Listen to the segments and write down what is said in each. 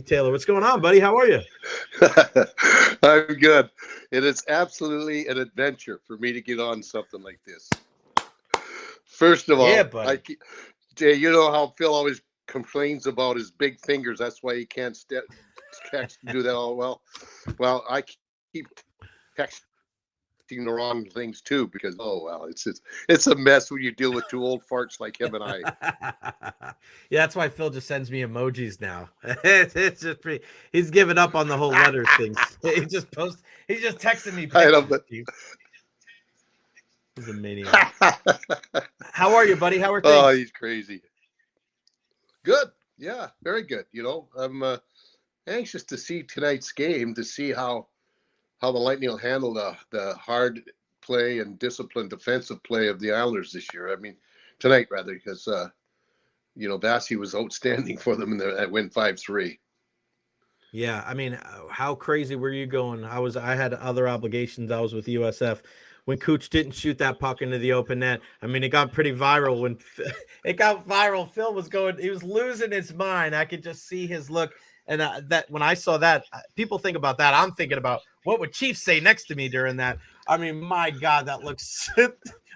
Taylor. What's going on, buddy? How are you? I'm good. It is absolutely an adventure for me to get on something like this. First of all, buddy. Jay, you know how Phil always complains about his big fingers. That's why he can't do that all well. Well, I keep texting the wrong things too because it's a mess when you deal with two old farts like him and I. Yeah, that's why Phil just sends me emojis now. It's just pretty. He's given up on the whole letters thing. He's just texting me pictures. I know, but he's a maniac. How are you, buddy? How are things? Oh, he's crazy. Good. Yeah, very good. You know, I'm anxious to see tonight's game to see how the Lightning will handle the hard play and disciplined defensive play of the Islanders this year. I mean, tonight rather, because Vasy was outstanding for them in that win 5-3. Yeah, I mean, how crazy were you going? I had other obligations. I was with USF when Cooch didn't shoot that puck into the open net. I mean, it got pretty viral when it got viral. Phil was he was losing his mind. I could just see his look. And that when I saw that, people think about that. I'm thinking about what would Chief say next to me during that. I mean, my God, that looks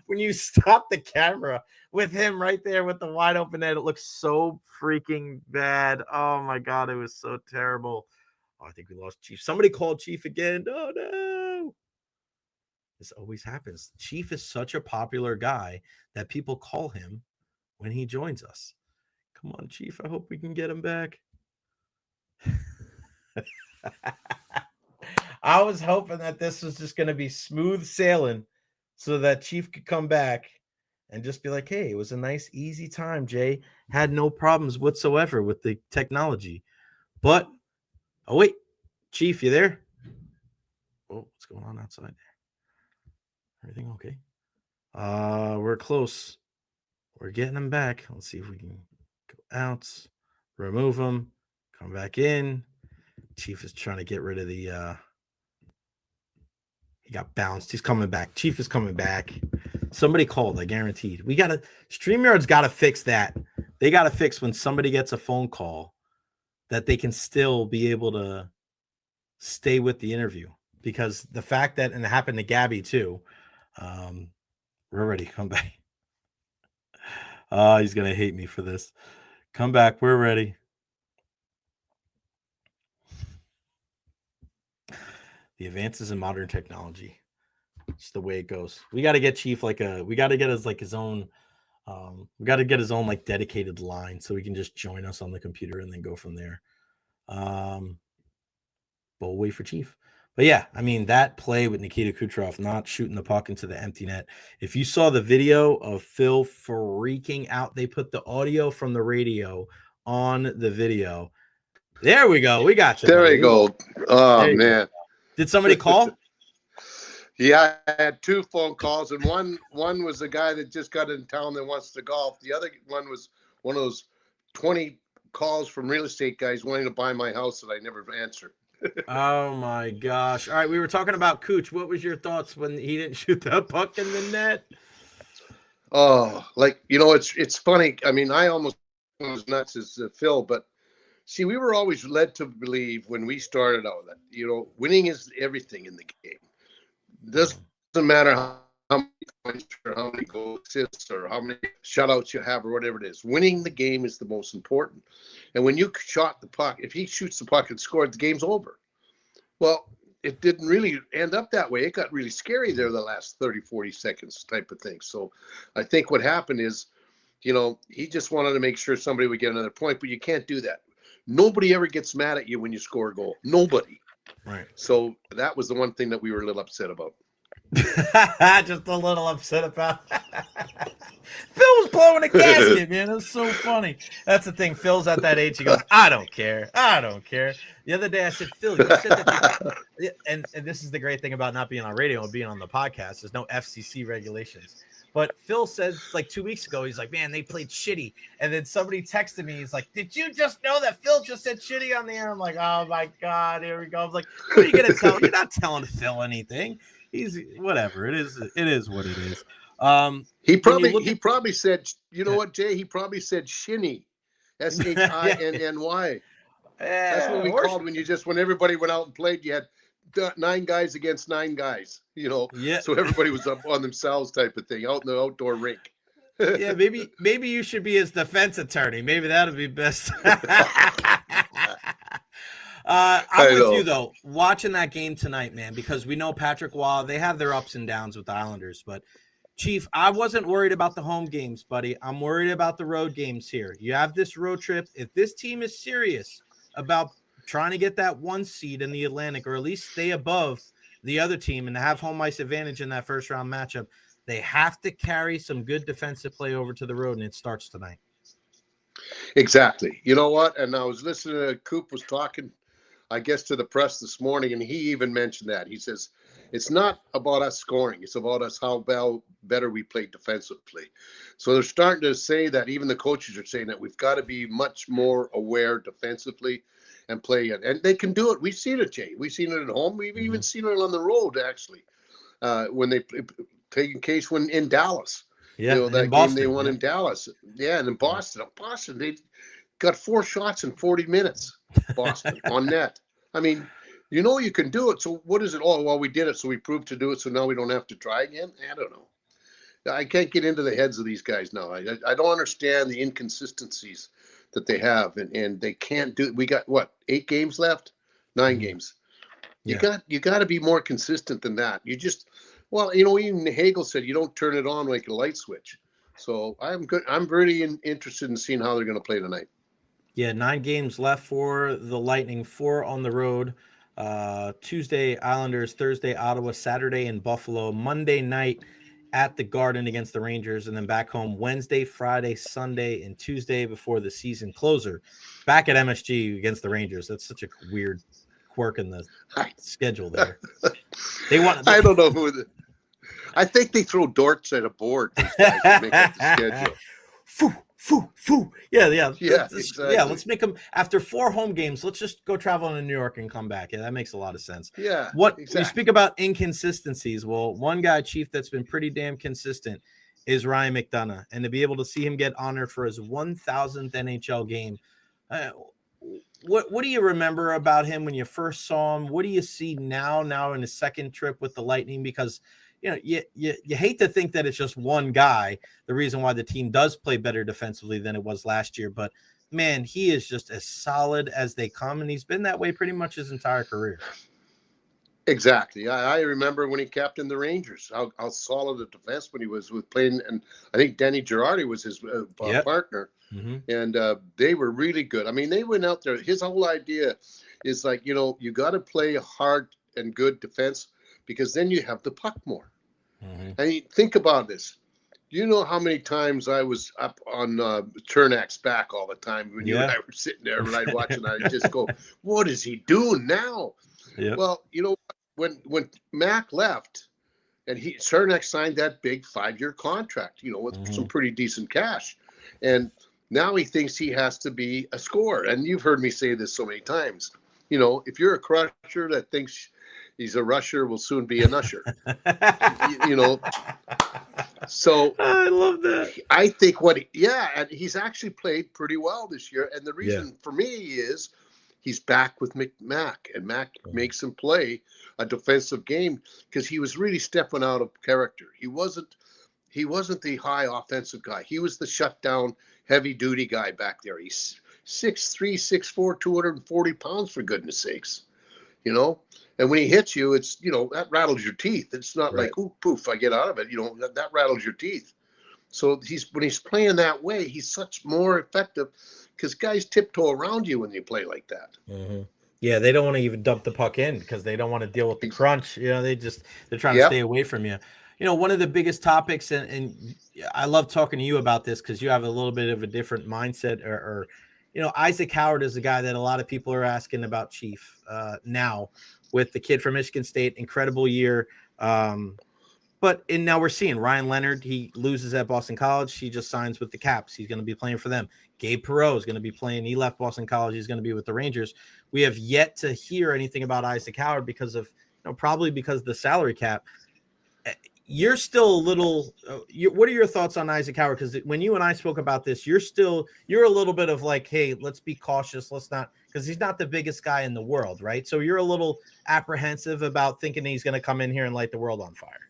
when you stop the camera with him right there with the wide open net, it looks so freaking bad. Oh my God, it was so terrible. Oh, I think we lost Chief. Somebody called Chief again. Oh no. This always happens. Chief is such a popular guy that people call him when he joins us. Come on, Chief. I hope we can get him back. I was hoping that this was just going to be smooth sailing so that Chief could come back and just be like, hey, it was a nice, easy time, Jay. Had no problems whatsoever with the technology. But, oh, wait. Chief, you there? Oh, what's going on outside there? Everything okay? We're close. We're getting him back. Let's see if we can go out, remove him, come back in. Chief is trying to get rid of the he got bounced. He's coming back. Chief is coming back. Somebody called, I guaranteed. StreamYard's got to fix that. They got to fix when somebody gets a phone call that they can still be able to stay with the interview. Because the fact that, and it happened to Gabby too, we're ready. Come back. He's going to hate me for this. Come back. We're ready. The advances in modern technology. It's the way it goes. We got to get Chief we got to get his own like dedicated line so he can just join us on the computer and then go from there. But we'll wait for Chief. But yeah, I mean, that play with Nikita Kucherov not shooting the puck into the empty net. If you saw the video of Phil freaking out, they put the audio from the radio on the video. There we go. We got you. There we go. Oh, man. Did somebody call? Yeah, I had two phone calls, and one was a guy that just got in town that wants to golf. The other one was one of those 20 calls from real estate guys wanting to buy my house that I never answered. Oh my gosh. All right, we were talking about Cooch. What was your thoughts when he didn't shoot that puck in the net? Oh, it's funny. I mean, I almost was nuts as Phil, but see, we were always led to believe when we started out that, winning is everything in the game. Doesn't matter how many points or how many goal assists or how many shutouts you have or whatever it is. Winning the game is the most important. And when you shot the puck, if he shoots the puck and scores, the game's over. Well, it didn't really end up that way. It got really scary there the last 30, 40 seconds type of thing. So I think what happened is, he just wanted to make sure somebody would get another point, but you can't do that. Nobody ever gets mad at you when you score a goal. Nobody. Right. So that was the one thing that we were a little upset about. Just a little upset about. Phil was blowing a gasket, man. It was so funny. That's the thing. Phil's at that age. He goes, I don't care. The other day I said, Phil, you said that. And this is the great thing about not being on radio and being on the podcast. There's no FCC regulations. But Phil says like 2 weeks ago, he's like, man, they played shitty. And then somebody texted me. He's like, did you just know that Phil just said shitty on the air? I'm like, oh my God, here we go. I was like, what are you going to tell? You're not telling Phil anything. He's whatever. It is what it is. He probably said, you know what, Jay? He probably said shinny. SHINNY. That's what we called when everybody went out and played. You had 9 guys against 9 guys. Yeah. So everybody was up on themselves, type of thing, out in the outdoor rink. Yeah, maybe you should be his defense attorney. Maybe that'd be best. I'm with you though, watching that game tonight, man, because we know Patrick Waugh, they have their ups and downs with the Islanders, but Chief, I wasn't worried about the home games, buddy. I'm worried about the road games here. You have this road trip. If this team is serious about trying to get that 1 seed in the Atlantic, or at least stay above the other team and have home ice advantage in that first round matchup, they have to carry some good defensive play over to the road, and it starts tonight. Exactly. You know what? And I was listening to Coop was talking, I guess, to the press this morning, and he even mentioned that. He says, it's not about us scoring. It's about us how better we play defensively. So they're starting to say that, even the coaches are saying that we've got to be much more aware defensively and play it. And they can do it. We've seen it, Jay. We've seen it at home. We've even seen it on the road, actually, when they taken case when in Dallas. Yeah, that game they won in Dallas. Yeah, and in Boston. Boston, they got 4 shots in 40 minutes. Boston on net. I mean, you can do it. So what is it? Oh, well, we did it, so we proved to do it, so now we don't have to try again? I don't know. I can't get into the heads of these guys now. I don't understand the inconsistencies that they have, and they can't do. We got, what, 8 games left? 9 games. You got to be more consistent than that. You just, well, even Hagel said you don't turn it on like a light switch. So I'm good. I'm really interested in seeing how they're going to play tonight. Yeah, 9 games left for the Lightning, 4 on the road. Tuesday, Islanders, Thursday, Ottawa, Saturday in Buffalo, Monday night at the Garden against the Rangers, and then back home Wednesday, Friday, Sunday, and Tuesday before the season closer. Back at MSG against the Rangers. That's such a weird quirk in the schedule there. I don't know who I think they throw darts at a board, these guys, to make up the schedule. Foo. Yeah. Exactly. Yeah, let's make them, after 4 home games, let's just go travel to New York and come back. Yeah, that makes a lot of sense. Yeah. You speak about inconsistencies. Well, one guy, Chief, that's been pretty damn consistent is Ryan McDonagh. And to be able to see him get honored for his 1,000th NHL game, what do you remember about him when you first saw him? What do you see now in his second trip with the Lightning? Because you hate to think that it's just one guy, the reason why the team does play better defensively than it was last year. But, man, he is just as solid as they come, and he's been that way pretty much his entire career. Exactly. I remember when he captained the Rangers, how solid a defenseman he was with playing, and I think Danny Girardi was his partner, and they were really good. I mean, they went out there. His whole idea is like, you got to play hard and good defense, because then you have the puck more. And you think about this. You know how many times I was up on Turnak's back all the time when you and I were sitting there and I'd watch, and I'd just go, what is he doing now? Yeah. Well, when Mac left and Cernak signed that big 5-year contract, with some pretty decent cash. And now he thinks he has to be a scorer. And you've heard me say this so many times. If you're a crusher that thinks he's a rusher, will soon be an usher. So I love that. I think and he's actually played pretty well this year. And the reason for me is he's back with Mac, and Mac makes him play a defensive game, because he was really stepping out of character. He wasn't the high offensive guy. He was the shutdown, heavy duty guy back there. He's 6'3", 6'4", 240 pounds, for goodness sakes. And when he hits you, it's, that rattles your teeth. It's not like, ooh, poof, I get out of it. That rattles your teeth. So when he's playing that way, he's such more effective, because guys tiptoe around you when you play like that. Yeah, they don't want to even dump the puck in, because they don't want to deal with the crunch. They're trying to stay away from you. One of the biggest topics, and I love talking to you about this, because you have a little bit of a different mindset, or Isaac Howard is the guy that a lot of people are asking about, Chief, now, with the kid from Michigan State, incredible year. But now we're seeing Ryan Leonard, he loses at Boston College. He just signs with the Caps. He's going to be playing for them. Gabe Perreault is going to be playing. He left Boston College. He's going to be with the Rangers. We have yet to hear anything about Isaac Howard because of, probably because of the salary cap. you're still a little. What are your thoughts on Isaac Howard? Because when you and I spoke about this, you're a little bit of like, hey, let's be cautious. Let's not, because he's not the biggest guy in the world, right? So you're a little apprehensive about thinking he's going to come in here and light the world on fire.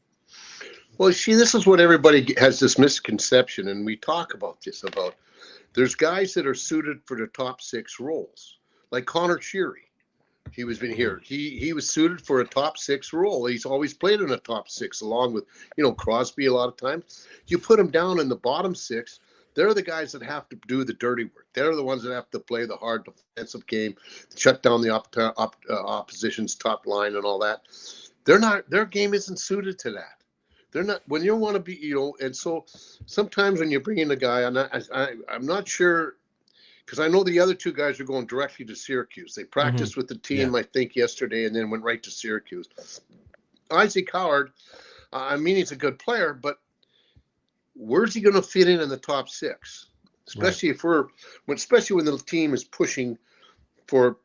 Well, see, this is what everybody has this misconception, and we talk about this about. There's guys that are suited for the top 6 roles, like Connor Sheary. He was been here. He was suited for a top 6 role. He's always played in a top 6, along with Crosby. A lot of times, you put him down in the bottom 6. They're the guys that have to do the dirty work. They're the ones that have to play the hard defensive game, shut down the opposition's top line and all that. They're not. Their game isn't suited to that. They're not. When you want to be, and so sometimes when you bring in a guy, I'm not sure. Because I know the other 2 guys are going directly to Syracuse. They practiced with the team, I think, yesterday, and then went right to Syracuse. Isaac Howard, he's a good player, but where's he going to fit in the top 6? Especially especially when the team is pushing for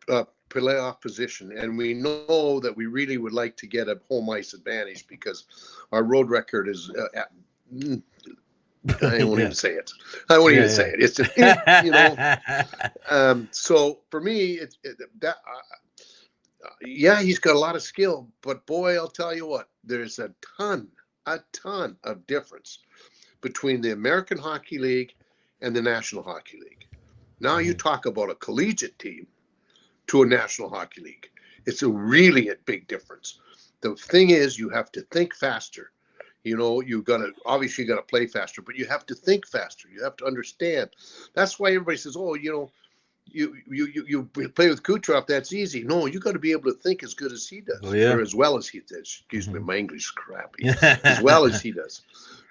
playoff position, and we know that we really would like to get a home ice advantage because our road record is. I won't even say it. I won't even say it. It's so for me, he's got a lot of skill, but boy, I'll tell you what, there's a ton of difference between the American Hockey League and the National Hockey League. Now you talk about a collegiate team to a National Hockey League. It's really a big difference. The thing is, you have to think faster. You've got to obviously play faster, but you have to think faster. You have to understand. That's why everybody says, "Oh, you play with Kucherov. That's easy." No, you got to be able to think as good as he does, or as well as he does. Excuse me, my English is crappy. As well as he does.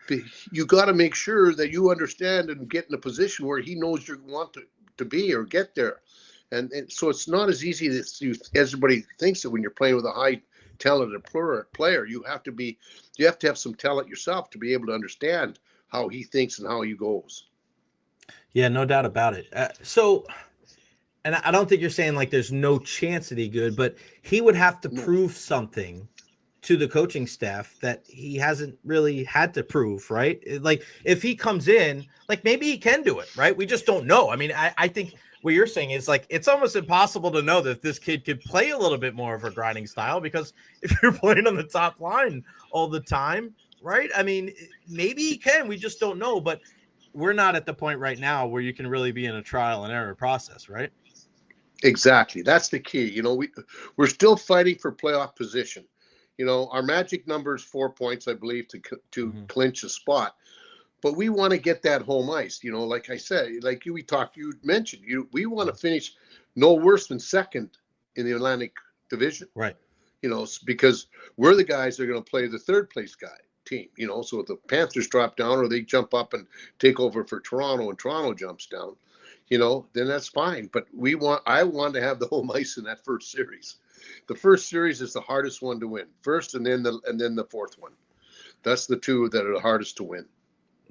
But you got to make sure that you understand and get in a position where he knows you want to be or get there. And so it's not as easy as everybody thinks it when you're playing with a high talented player. You have to have some talent yourself to be able to understand how he thinks and how he goes. Yeah, no doubt about it. And I don't think you're saying like there's no chance that he's good, but he would have to prove something to the coaching staff that he hasn't really had to prove, right? Like if he comes in, like maybe he can do it, right? We just don't know. I mean, I think what you're saying is like it's almost impossible to know that this kid could play a little bit more of a grinding style, because if you're playing on the top line all the time, right? I mean, maybe he can. We just don't know. But we're not at the point right now where you can really be in a trial and error process, right? Exactly. That's the key. We're still fighting for playoff position. Our magic number is 4 points, I believe, to clinch a spot. But we want to get that home ice. Like I said, like you mentioned, we want to finish no worse than second in the Atlantic Division. Right. Because we're the guys that are going to play the third place team. So if the Panthers drop down or they jump up and take over for Toronto and Toronto jumps down, then that's fine. But I want to have the home ice in that first series. The first series is the hardest one to win. First and then the fourth one. That's the 2 that are the hardest to win.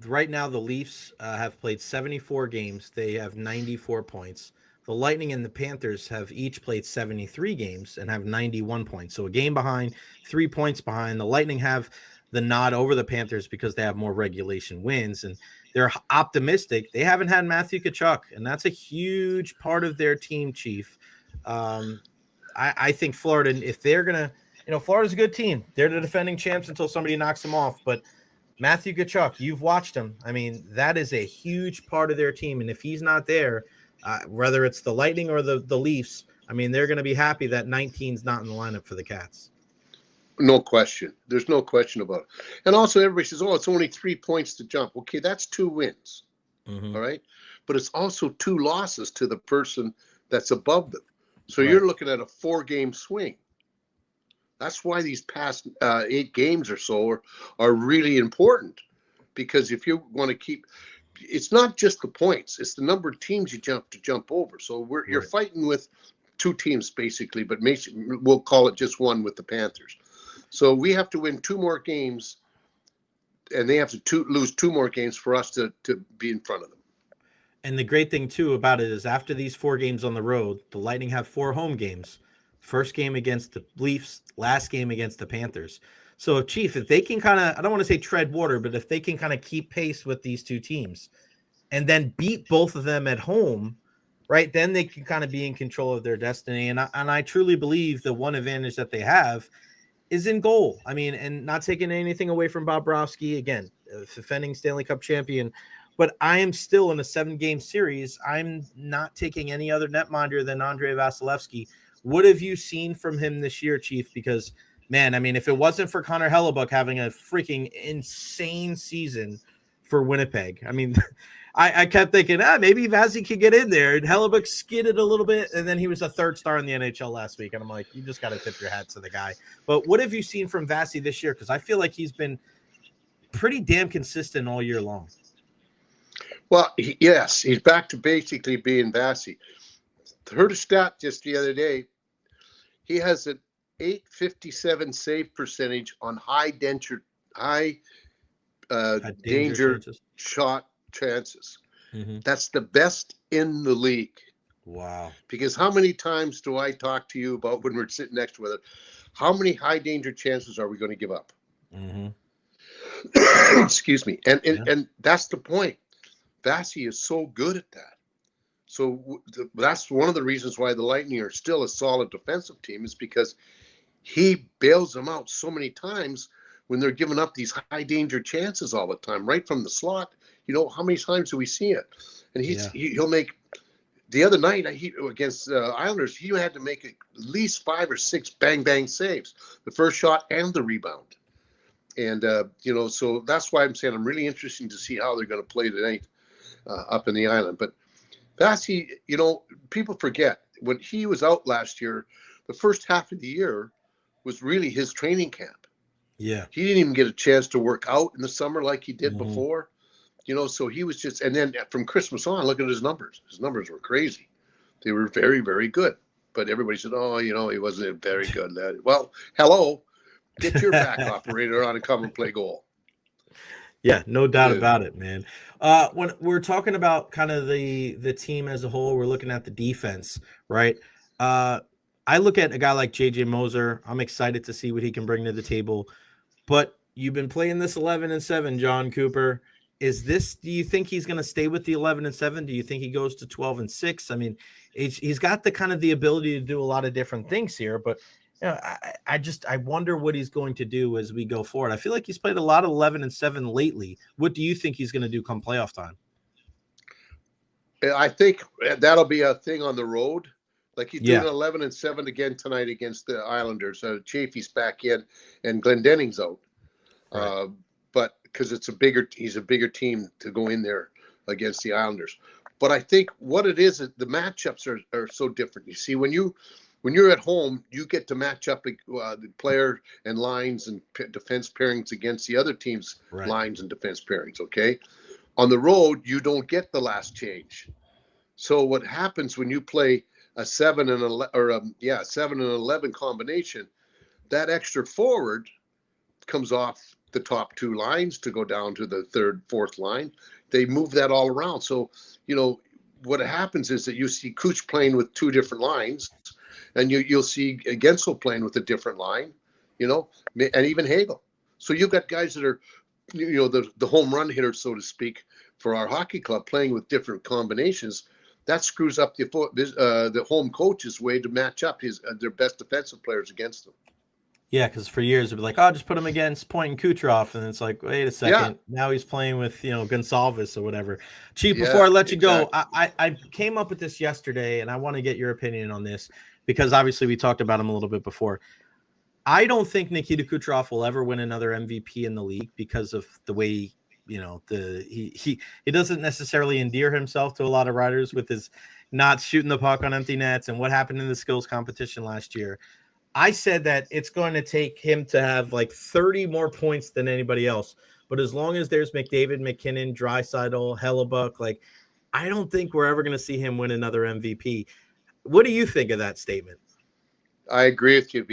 Right now, the Leafs have played 74 games. They have 94 points. The Lightning and the Panthers have each played 73 games and have 91 points. So a game behind, 3 points behind. The Lightning have the nod over the Panthers because they have more regulation wins, and they're optimistic. They haven't had Matthew Tkachuk, and that's a huge part of their team, Chief. I think Florida, if they're going to, Florida's a good team. They're the defending champs until somebody knocks them off. But Matthew Tkachuk, you've watched him. I mean, that is a huge part of their team. And if he's not there, whether it's the Lightning or the Leafs, I mean, they're going to be happy that 19's not in the lineup for the Cats. No question. There's no question about it. And also everybody says, it's only 3 points to jump. Okay, that's 2 wins. All right. But it's also 2 losses to the person that's above them. So you're looking at a 4-game swing. That's why these past 8 games or so are really important, because if you want to keep, it's not just the points, it's the number of teams you jump over. So you're fighting with 2 teams basically, but we'll call it just one with the Panthers. So we have to win 2 more games, and they have to lose 2 more games for us to be in front of them. And the great thing, too, about it is after these 4 games on the road, the Lightning have 4 home games. First game against the Leafs, last game against the Panthers. So, Chief, if they can kind of, I don't want to say tread water, but if they can kind of keep pace with these two teams and then beat both of them at home, right, then they can kind of be in control of their destiny. And I truly believe the one advantage that they have is in goal. I mean, and not taking anything away from Bobrovsky, again, defending Stanley Cup champion, but I am still in a 7-game series. I'm not taking any other netminder than Andrei Vasilevskiy. What have you seen from him this year, Chief? Because, man, I mean, if it wasn't for Connor Hellebuck having a freaking insane season for Winnipeg, I mean, I kept thinking, maybe Vasy could get in there. And Hellebuck skidded a little bit, and then he was a 3rd star in the NHL last week. And I'm like, you just got to tip your hat to the guy. But what have you seen from Vasy this year? Because I feel like he's been pretty damn consistent all year long. Well, yes, he's back to basically being Vasy. Heard a stat just the other day. He has an .857 save percentage on high danger shot chances. Mm-hmm. That's the best in the league. Wow. Because how many times do I talk to you about when we're sitting next to each other? How many high danger chances are we going to give up? Mm-hmm. Excuse me. And that's the point. Vasy is so good at that. So that's one of the reasons why the Lightning are still a solid defensive team, is because he bails them out so many times when they're giving up these high danger chances all the time, right from the slot. You know, how many times do we see it? And he'll make, the other night against Islanders, he had to make at least 5 or 6 bang saves, the first shot and the rebound. And, so that's why I'm saying I'm really interested to see how they're going to play tonight up in the island. But Vasy, people forget when he was out last year, the first half of the year was really his training camp. Yeah. He didn't even get a chance to work out in the summer like he did before, so he was just, and then from Christmas on, look at his numbers. His numbers were crazy. They were very, very good. But everybody said, he wasn't very good. Well, hello, get your back operator on and come and play goal. Yeah, no doubt about it, man. When we're talking about kind of the team as a whole, we're looking at the defense, right? I look at a guy like JJ Moser. I'm excited to see what he can bring to the table. But you've been playing this 11-7, John Cooper. Do you think he's going to stay with the 11-7? Do you think he goes to 12-6? I mean, he's got the ability to do a lot of different things here, but I wonder what he's going to do as we go forward. I feel like he's played a lot of 11-7 lately. What do you think he's going to do come playoff time? I think that'll be a thing on the road. Like he's doing 11-7 again tonight against the Islanders. Chafee's back in, and Glendenning's out. Right. But because he's a bigger team to go in there against the Islanders. But I think what it is the matchups are so different. You see, when you're at home, you get to match up the player and lines and defense pairings against the other team's lines and defense pairings. Okay, on the road, you don't get the last change. So what happens when you play a 7 and 11 combination, that extra forward comes off the top 2 lines to go down to the 3rd, 4th line. They move that all around. So, what happens is that you see Kuch playing with 2 different lines, and you'll see Gensel playing with a different line, and even Hagel. So you've got guys that are, the home run hitters, so to speak, for our hockey club playing with different combinations. That screws up the home coach's way to match up their best defensive players against them. Yeah, because for years it'd be like, just put him against Point and Kucherov, and it's like, wait a second, now he's playing with Gonsalves or whatever. Chief, before I let you go, I came up with this yesterday, and I want to get your opinion on this because obviously we talked about him a little bit before. I don't think Nikita Kucherov will ever win another MVP in the league because of the way he doesn't necessarily endear himself to a lot of riders with his not shooting the puck on empty nets and what happened in the skills competition last year. I said that it's going to take him to have like 30 more points than anybody else. But as long as there's McDavid, McKinnon, Draisaitl, Hellebuck, I don't think we're ever going to see him win another MVP. What do you think of that statement? I agree with you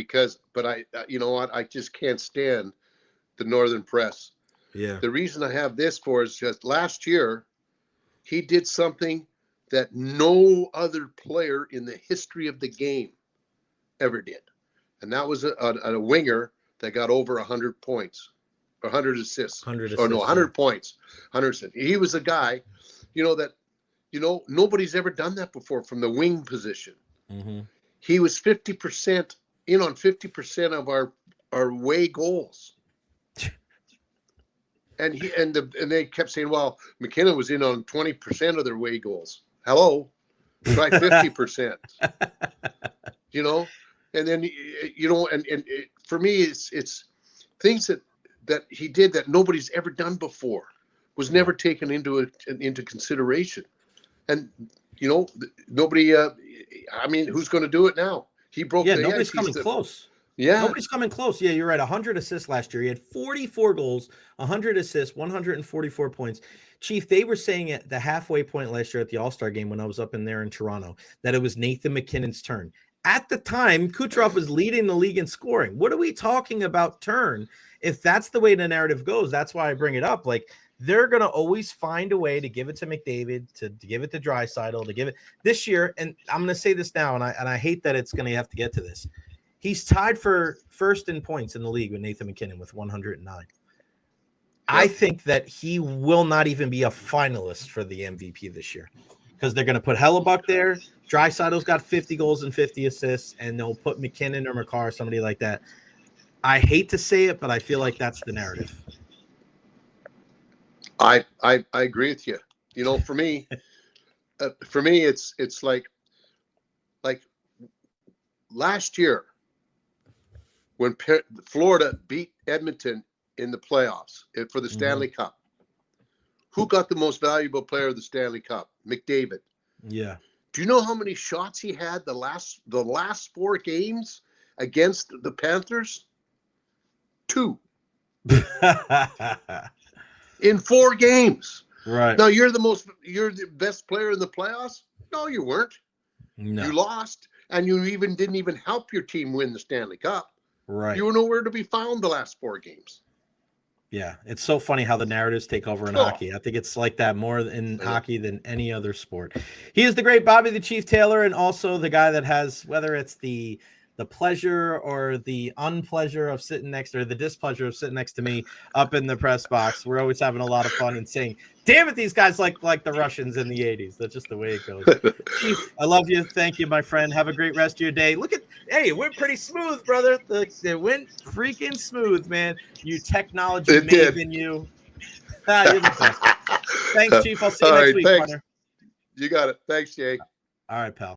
but you know what? I just can't stand the Northern press. Yeah. The reason I have this for is just last year, he did something that no other player in the history of the game ever did. And that was a winger that got over 100 points, 100 assists. 100 or no, assists, 100 points, 100 assists. He was a guy, that nobody's ever done that before from the wing position. Mm-hmm. He was 50% in on 50% of our away goals. And they kept saying, well, McKinnon was in on 20% of their away goals. Hello, try 50%. And then for me, it's things that he did that nobody's ever done before, was never taken into consideration. And nobody. Who's going to do it now? He broke. Nobody's coming close. Yeah, nobody's coming close. Yeah, you're right. 100 assists last year. He had 44 goals, 100 assists, 144 points. Chief, they were saying at the halfway point last year at the All-Star game when I was up in there in Toronto that it was Nathan McKinnon's turn. At the time, Kucherov was leading the league in scoring. What are we talking about turn? If that's the way the narrative goes, that's why I bring it up. Like, they're going to always find a way to give it to McDavid, to give it to Draisaitl, to give it this year. And I'm going to say this now, and I hate that it's going to have to get to this. He's tied for first in points in the league with Nathan McKinnon with 109. Yep. I think that he will not even be a finalist for the MVP this year because they're going to put Hellebuck there. Draisaitl's got 50 goals and 50 assists, and they'll put McKinnon or McCarr or somebody like that. I hate to say it, but I feel like that's the narrative. I agree with you. For me, it's like last year when Florida beat Edmonton in the playoffs for the Stanley Cup. Who got the most valuable player of the Stanley Cup? McDavid. Yeah. Do you know how many shots he had the last 4 games against the Panthers? 2. In 4 games. Right. Now you're the best player in the playoffs? No, you weren't. No. You lost, and you didn't even help your team win the Stanley Cup. Right. You were nowhere to be found the last 4 games. Yeah, it's so funny how the narratives take over in hockey. I think it's like that more in hockey than any other sport. He is the great Bobby the Chief Taylor, and also the guy that has, whether it's the pleasure or the unpleasure of sitting next, or the displeasure of sitting next to me up in the press box. We're always having a lot of fun and saying, damn it, these guys like the Russians in the 80s. That's just the way it goes. Chief, I love you. Thank you, my friend. Have a great rest of your day. Hey, it went pretty smooth, brother. It went freaking smooth, man. You technology maven, you. You're the best. Thanks, Chief. I'll see you next week, thanks. partner. You got it. Thanks, Jay. All right, pal.